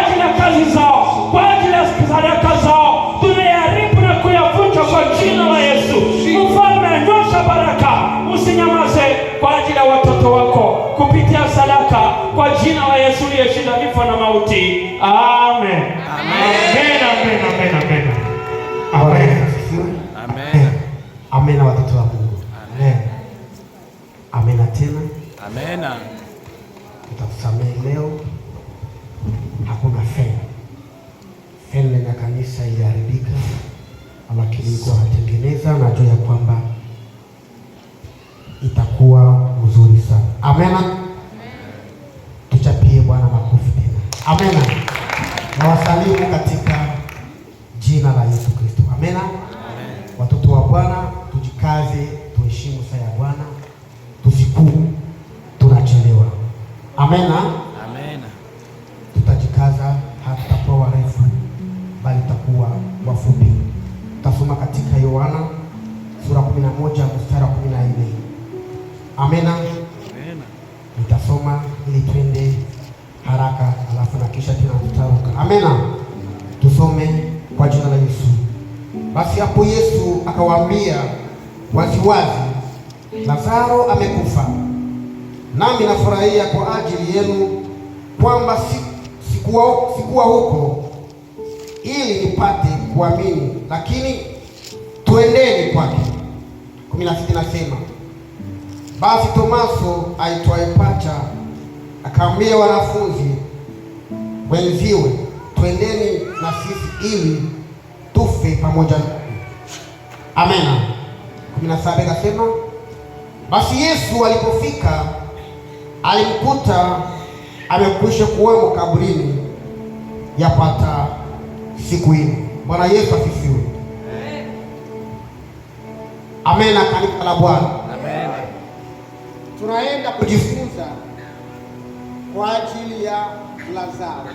ajili ya kazi zao, kwa ajili ya sadaka zao, tunayaharibu na kuyavunja kwa jina la Yesu. Mfalme, nyosha baraka, usinyamaze kwa ajili ya watoto wako kupitia sadaka, kwa jina la Yesu aliyeshinda vifo na mauti. Amen. Amen. Amen. Amen. Amen. Amen. Amen. Amen. Watoto wa Mungu. Amen. Amen tena. Amen. Tutakusamehe leo. Hakuna feni. Feni ya kanisa iliharibika, lakini ilikuwa natengeneza, najua ya kwamba itakuwa mzuri sana. Amen. Tuchapie Bwana makofi tena. Amen. Na wasalimu katika jina la Yesu Kristo. Amen. Watoto wa Bwana, tujikaze, tuheshimu saa ya Bwana, tusikuu tunachelewa. Amen. Amen. Tutajikaza, hatutakuwa warefu bali tutakuwa wafupi. Tutasoma katika Yohana sura 11 mstari wa 14. Amen. Amen. Nitasoma ili twende haraka, alafu na kisha tena tutaruka. Amen. Tusome kwa jina la Yesu. Basi hapo Yesu akawaambia waziwazi, Lazaro amekufa, nami nafurahia kwa ajili yenu kwamba sikuwa huko ili nipate kuamini, lakini tuendeni kwake. 16 nasema, basi Tomaso aitwaye Pacha akaambia wanafunzi wenziwe, twendeni na sisi ili tufe pamoja naye. Amen. 17 akasema, basi Yesu alipofika alimkuta amekwisha kuwemo kaburini yapata siku 4. Bwana Yesu asifiwe. Amen. Kanisa la Bwana. Amen. Tunaenda kujifunza kwa ajili ya Lazaro.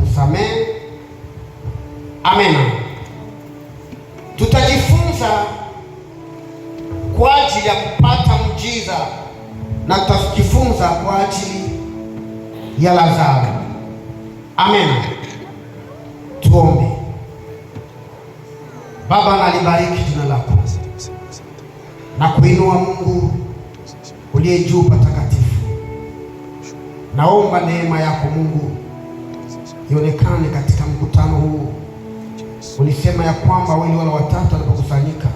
Tusamehe. Amen. Tutajifunza kwa ajili ya kupata muujiza na tutajifunza kwa ajili ya Lazaro. Amen. Tuombe. Baba, nalibariki jina lako na kuinua Mungu uliye juu patakatifu. Naomba neema yako Mungu ionekane katika mkutano huu. Ulisema ya kwamba wawili wala watatu wanapokusanyika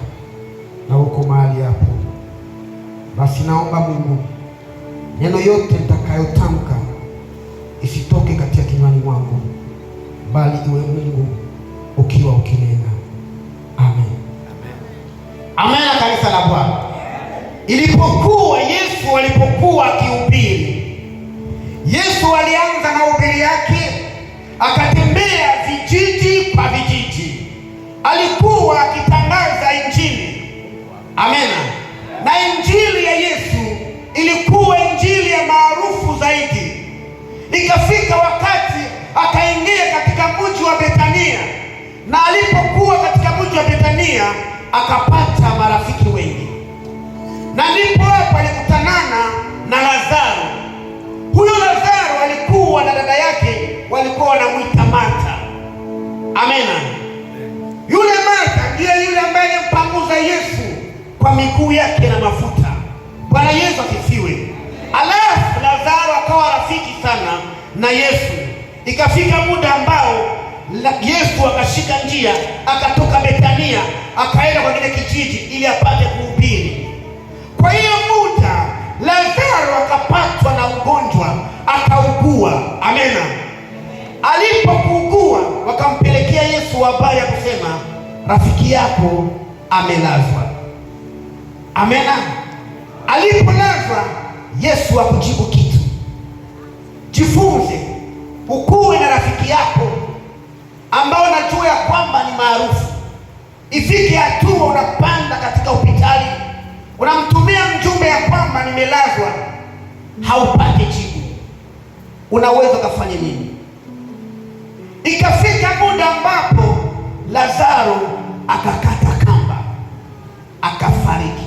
na uko mahali hapo. Basi naomba Mungu, neno yote nitakayotamka isitoke katika kinywani mwangu, bali iwe Mungu ukiwa ukinena. Amen. Amen. Kanisa la Bwana. Ilipokuwa Yesu alipokuwa akihubiri, Yesu alianza na hubiri yake, akatembea vijiji kwa vijiji. Alikuwa akitangaza injili. Amen. Na injili ya Yesu ilikuwa injili ya maarufu zaidi. Ikafika wakati akaingia katika mji wa Betania, na alipokuwa katika mji wa Betania akapata marafiki wengi, na ndipo hapo alikutanana na Lazaro. Huyo Lazaro alikuwa na dada yake, walikuwa wanamuita Martha. Amen. Yule Martha ndiye yule ambaye alimpanguza Yesu kwa miguu yake na mafuta. Bwana Yesu asifiwe. Alafu Lazaro akawa rafiki sana na Yesu. Ikafika muda ambao Yesu akashika njia, akatoka Betania akaenda kwa kile kijiji ili apate kuhubiri. Kwa hiyo muda Lazaro akapatwa na ugonjwa, akaugua. Amen. Alipokuugua wakampelekea Yesu habari ya kusema, rafiki yako amelazwa. Amen. Alipolazwa Yesu hakujibu kitu. Jifunze ukuwe na rafiki yako ambao unajua ya kwamba ni maarufu. Ifike hatua unapanda katika hospitali, unamtumia mjumbe ya kwamba nimelazwa, haupate jibu. Unaweza kufanya nini? Ikafika muda ambapo Lazaro akakata kamba, akafariki.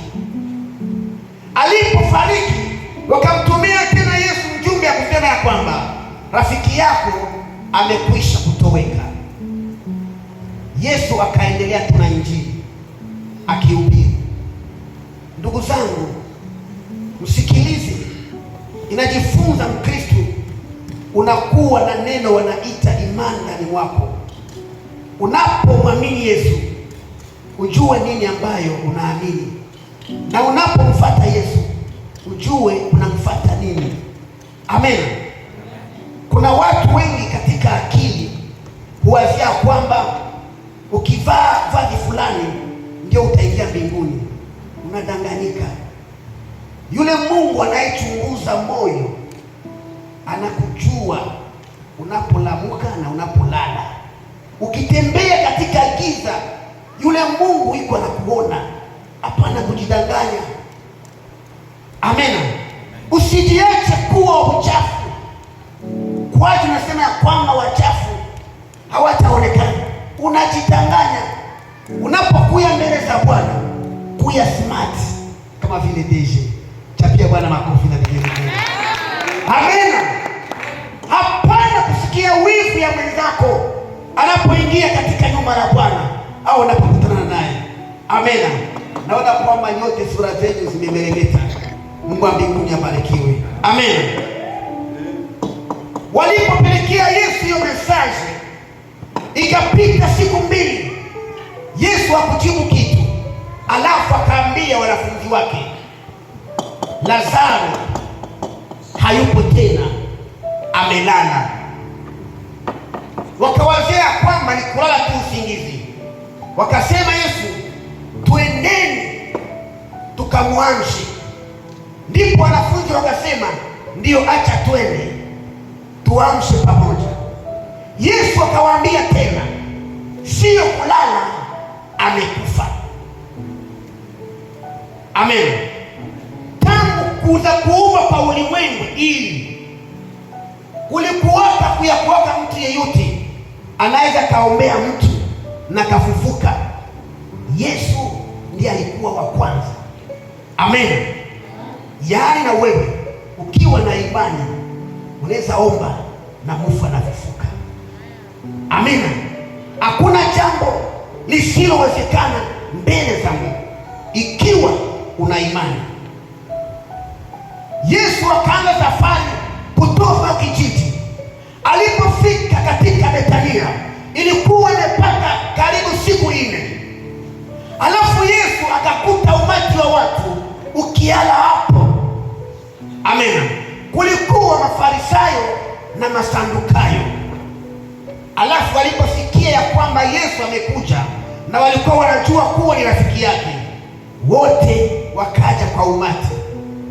Alipofariki wakamtumia tena Yesu mjumbe ya kusema ya kwamba rafiki yako amekwisha kutoweka. Yesu akaendelea tu na injili akihubiri. Ndugu zangu, msikilize, inajifunza Mkristo unakuwa na neno wanaita imani ndani mwako. Unapomwamini Yesu, ujue nini ambayo unaamini, na unapomfuata Yesu ujue unamfuata nini. Amen. Kuna watu wengi katika akili huwazia kwamba ukivaa vazi fulani ndio utaingia mbinguni. Unadanganyika. Yule Mungu anayechunguza moyo anakujua unapolamuka na unapolala. Ukitembea katika giza, yule Mungu yuko anakuona. Hapana kujidanganya. Amen. Usijiache kuwa uchafu. Kwa hiyo tunasema ya kwamba wachafu hawataonekana. Unajidanganya. Unapokuya mbele za Bwana, kuya smart kama vile DJ. Chapia Bwana makofi na vigelegele. Amen. Hapana kusikia wivu ya mwenzako anapoingia katika nyumba la Bwana au unapokutana naye. Amen. Naona kwamba nyote sura zenu zimemeremeta. Mungu wa mbinguni abarikiwe. Amen. Walipopelekea Yesu hiyo message, ikapita siku 2, Yesu hakujibu kitu. Alafu akaambia wanafunzi wake, Lazaro hayupo tena, amelala. Wakawazia kwamba ni kulala tu usingizi. Wakasema, Yesu, tuendeni tukamwamshe. Ndipo wanafunzi wakasema, ndio, acha twende tuamshe pamoja. Yesu akawaambia tena, sio kulala, amekufa. Amen. Tangu kuumbwa kwa ulimwengu ili kulikuwaka kuyakuwaka mtu yeyote anaweza kaombea mtu na kafufuka. Yesu ndiye alikuwa wa kwanza. Amen. Yaani na wewe ukiwa na imani unaweza omba na mufa na fufuka. Amen. Hakuna jambo lisilowezekana mbele za Mungu ikiwa una imani. Yesu akaanza safari kutoka kijiji. Alipofika katika Betania, ilikuwa imepata karibu siku 4. Alafu Yesu akakuta umati wa watu ukiala hapo. Amen. Kulikuwa Mafarisayo na Masadukayo. Alafu waliposikia ya kwamba Yesu amekuja na walikuwa wanajua kuwa ni rafiki yake, wote wakaja kwa umati,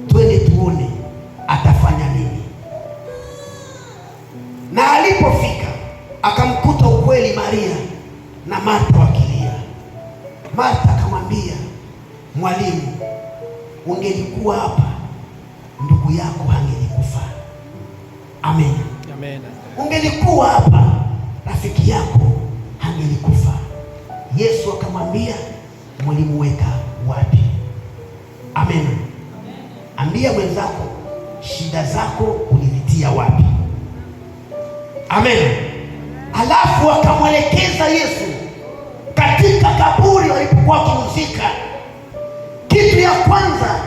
twende tuone atafanya nini. Na alipofika akamkuta ukweli Maria na Martha wakilia. Martha akamwambia, Mwalimu, ungelikuwa hapa ndugu yako hangelikufa. Amen. Amen. Ungelikuwa hapa rafiki yako hangelikufa. Yesu akamwambia, mlimuweka wapi? Amen. Ambia mwenzako, shida zako ulizitia wapi? Amen. Alafu akamwelekeza Yesu katika kaburi walipokuwa wakimzika. Kitu ya kwanza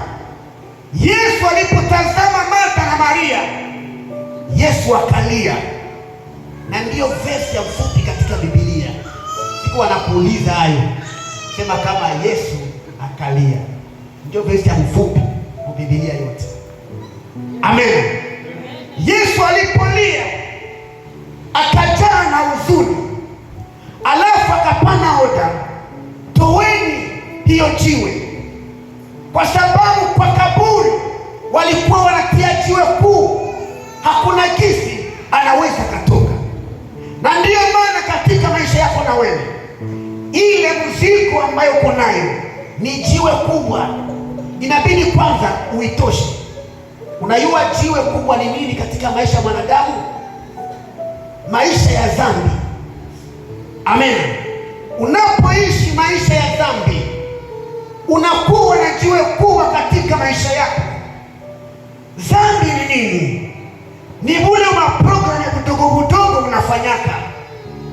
Yesu alipotazama Martha na Maria, Yesu akalia. Na ndiyo verse ya mfupi katika Biblia. Siku anakuuliza hayo, sema kama Yesu akalia. Ndiyo verse ya mfupi kwa Biblia yote. Amen. Yesu alipolia akajaa na huzuni. Alafu akapana oda, toweni hiyo jiwe, kwa sababu kwa kaburi walikuwa wanatia jiwe kuu, hakuna kisi anaweza katoka. Na ndiyo maana katika maisha yako na wewe, ile mzigo ambayo uko nayo ni jiwe kubwa, inabidi kwanza uitoshe. Unajua jiwe kubwa ni nini katika maisha ya mwanadamu? Maisha ya dhambi. Amen. Unapoishi maisha ya dhambi, unakuwa na jiwe kubwa katika maisha yako. Dhambi ni nini? ni bule maprogramu budogo budogo unafanyaka,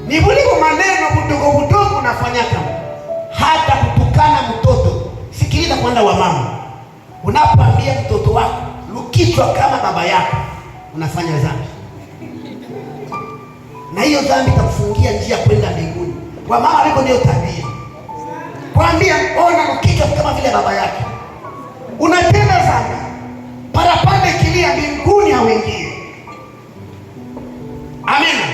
ni bule maneno budogo budogo unafanyaka, hata kutukana mtoto. Sikiliza kwanza wa mama, unapoambia mtoto wako lukichwa kama baba yako, unafanya dhambi, na hiyo dhambi itakufungia njia kwenda mbinguni. Kwa mama wiko ndio tabia kwambia ona lukichwa kama vile baba yake, unatenda dhambi, parapanda ikilia mbinguni hauingie. Amina.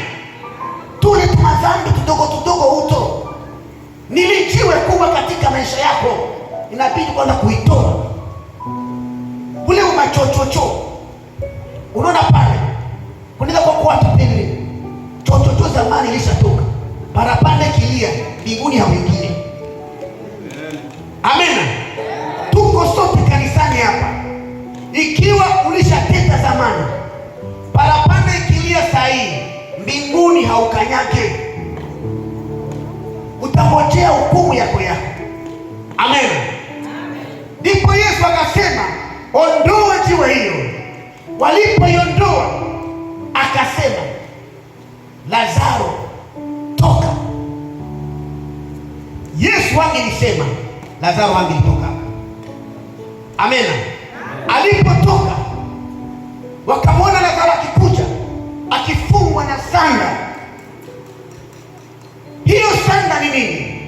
Tule tumadhambi tudogo tudogo uto nilijiwe kubwa katika maisha yako, inabidi kwanza kuitoa ule umachochocho. Unaona pale kunaweza kwa kipindi chochocho zamani ilishatoka, parapanda ikilia mbinguni hauingie. Amina. Tuko sote kanisani hapa, ikiwa ulishateta zamani, parapanda ikilia sahihi mbinguni haukanyake, utangojea hukumu yako yako. Amen. Ndipo Yesu akasema ondoa jiwe hilo. Walipoiondoa akasema Lazaro toka. Yesu angelisema Lazaro angelitoka. Amen. Alipotoka wakamwona Lazaro akikuja akifungwa na sanda. Hiyo sanda ni nini?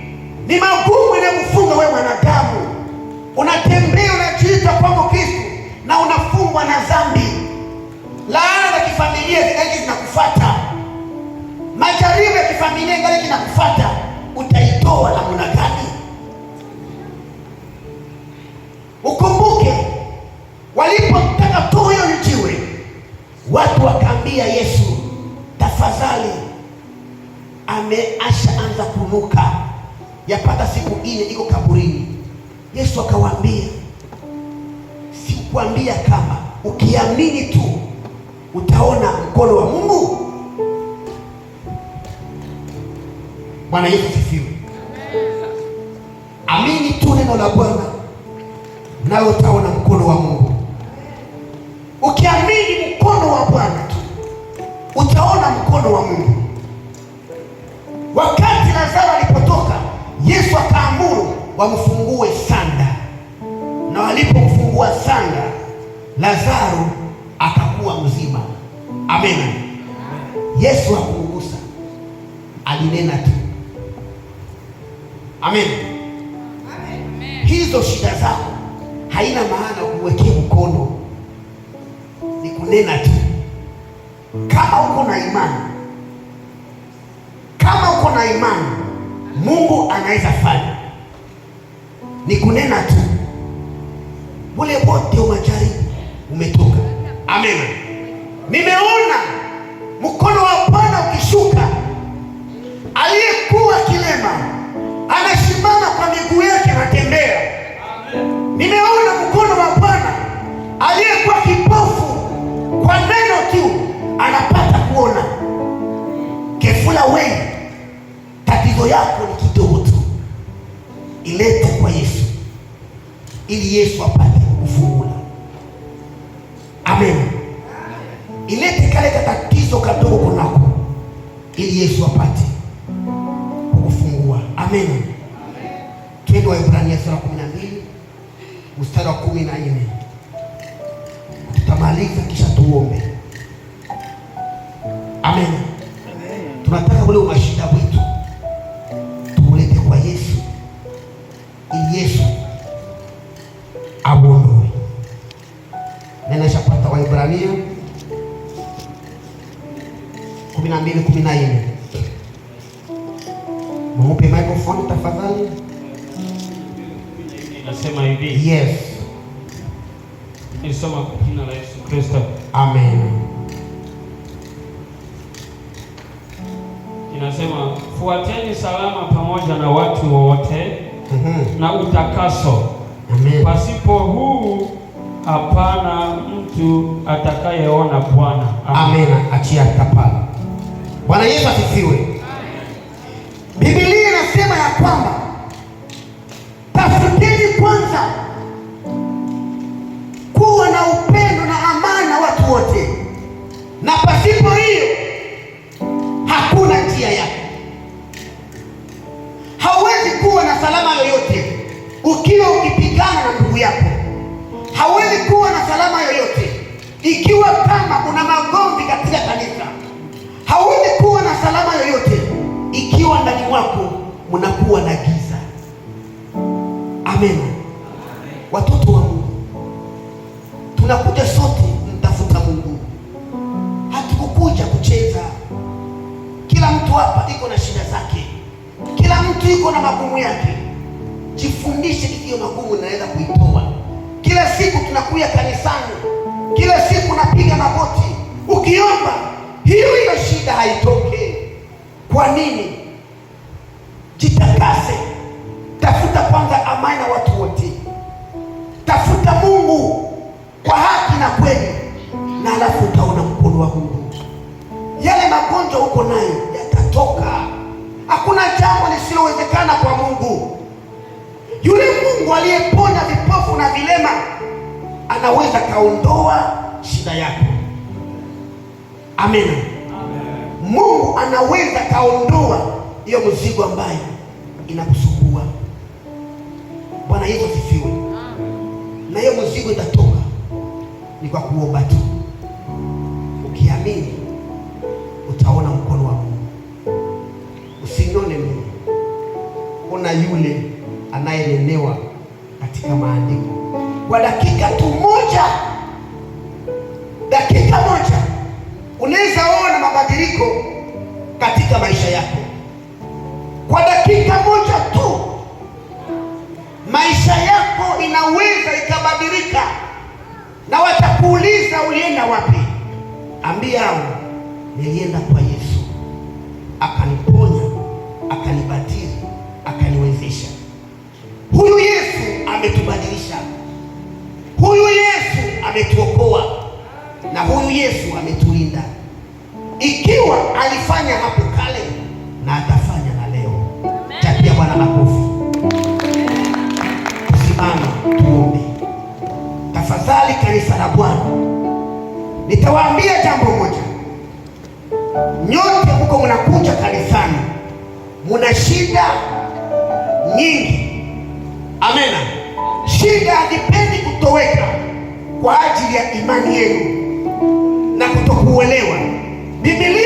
Ni magumu inayokufunga wewe mwanadamu. Unatembea unajiita kwamba Kristo na unafungwa na dhambi. Laana za kifamilia zinakufuata, majaribu ya kifamilia zinakufuata. Utaitoa namna gani? Ukumbuke walipotaka toa hiyo jiwe, watu wakaambia Yesu, tafadhali ameanza kunuka, yapata siku 4 iko kaburini. Yesu akawaambia, sikuambia kama ukiamini tu utaona mkono wa Mungu? Bwana Yesu sifiwe. Amini tu neno la Bwana nawe utaona mkono wa Mungu. Ukiamini mkono wa Bwana tu utaona mkono wa Mungu. Wakati Lazaro alipotoka, Yesu akaamuru wamfungue sanda, na walipomfungua sanda, Lazaro akakuwa mzima. Amen. Yesu hakumgusa, alinena tu. Amen. Hizo shida zako haina maana kuwekea mkono, ni kunena tu. Kama uko na imani, Mungu anaweza fanya, ni kunena tu. Ule wote umajaribu umetoka. Amen. Nimeona mkono wa Bwana ukishuka. Aliyekuwa kilema anasimama kwa miguu yake, anatembea. Nimeona mkono wa Bwana. Aliyekuwa kipofu kwa neno tu anapata kuona. Kefula wewe, tatizo yako ni kidogo tu, ilete kwa Yesu ili Yesu apate kufungula. Amen. Ilete kale tatizo kadogo kunako ili Yesu apate kukufungua. Amen. Twende Waebrania sura 12 mstari wa 14. Tutamaliza kisha tuombe. Amen. Tunataka ule umashida wetu tumulete kwa Yesu ili Yesu amuondoe. Nena shapata Waebrania 12:14. Muupe microphone tafadhali. Inasema hivi. Yes. Nisoma kwa jina la Yesu Kristo. Amen. Inasema fuateni salama pamoja na watu wote na utakaso. Amen. Pasipo huu hapana mtu atakayeona Bwana. Amen. Achia kapala. Bwana Yesu asifiwe. Biblia inasema ya kwamba tafuteni kwanza kuwa na upendo na amani na watu wote, pasipo hiyo hakuna njia yako. Hauwezi kuwa na salama yoyote ukiwa ukipigana na ndugu yako. Hauwezi kuwa na salama yoyote ikiwa kama kuna magomvi katika kanisa. Hauwezi kuwa na salama yoyote ikiwa ndani mwako mnakuwa na giza. Amen. Watoto wa Mungu, tunakuja sote mtafuta Mungu. Hatukukuja kucheza. Kila mtu hapa iko na shida zake, kila mtu iko na magumu yake. Jifundishe hiyo magumu naweza kuitoa. Kila siku tunakuja kanisani, kila siku napiga magoti ukiomba hiyo shida haitoke. Kwa nini? Jitakase. Tafuta kwanza amani na watu wote. Tafuta Mungu kwa haki na kweli, na alafu utaona mkono wa Mungu. Yale magonjwa uko nayo yatatoka. Hakuna jambo lisilowezekana kwa Mungu. Yule Mungu aliyeponya vipofu na vilema anaweza kaondoa shida yako. Amen. Mungu anaweza kaondoa hiyo mzigo ambayo inakusumbua. Bwana Yesu asifiwe. Na hiyo mzigo itatoka ni kwa kuomba tu. Ukiamini utaona mkono wa Mungu. Usinone Mungu. Ona yule anayenenewa katika maandiko. Kwa dakika tu moja, dakika moja unaweza ona mabadiliko katika maisha yako. Kwa dakika moja tu maisha yako inaweza ikabadilika, na watakuuliza ulienda wapi? Ambia hao, nilienda kwa Yesu, akaniponya, akanibadili, akaniwezesha. Huyu Yesu ametubadilisha. Huyu Yesu ametuokoa, na huyu Yesu ametulinda. Ikiwa alifanya hapo kale, na atafanya na leo. Chapia Bwana makofi. Simama tuombe. Tafadhali kanisa la Bwana, nitawaambia jambo moja. Nyote mko mnakuja kanisani, muna shida nyingi. Amena. Shida hazipendi kutoweka kwa ajili ya imani yenu na kutokuelewa. Biblia